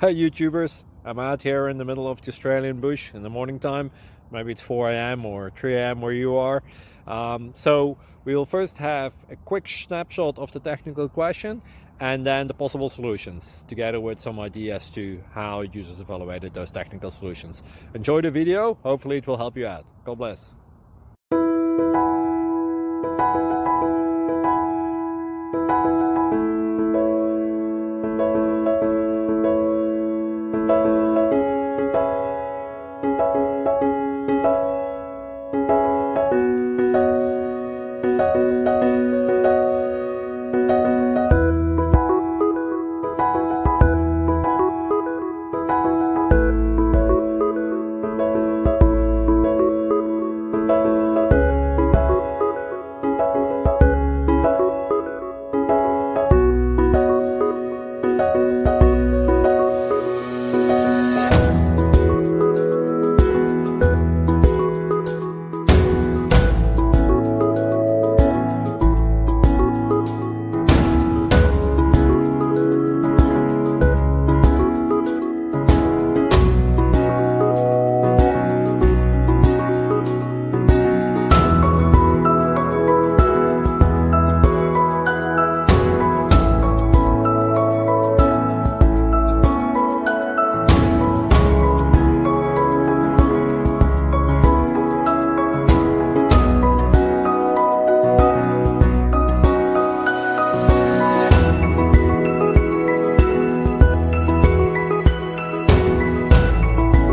Hey YouTubers, I'm out here in the middle of the Australian bush in the morning time. Maybe it's 4 a.m. or 3 a.m. where you are. So we'll first have a quick snapshot of the technical question and then the possible solutions, together with some ideas to how users evaluated those technical solutions. Enjoy the video, hopefully it will help you out. God bless.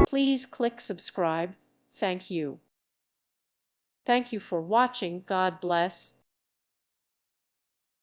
Please click subscribe. Thank you. Thank you for watching. God bless.